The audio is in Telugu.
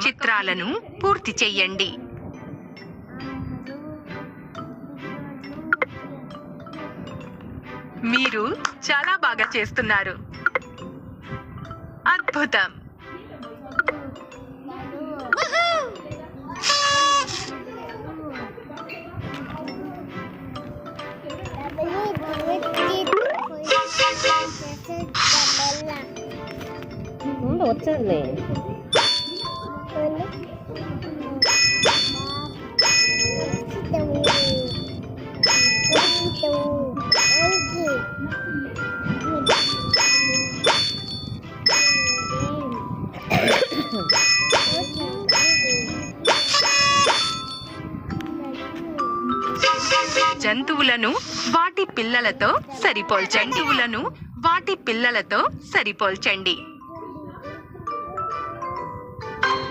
చిత్రాలను పూర్తి చెయ్యండి. మీరు చాలా బాగా చేస్తున్నారు. అద్భుతం. వచ్చేది జంతువులను వాటి పిల్లలతో సరిపోల్చండి.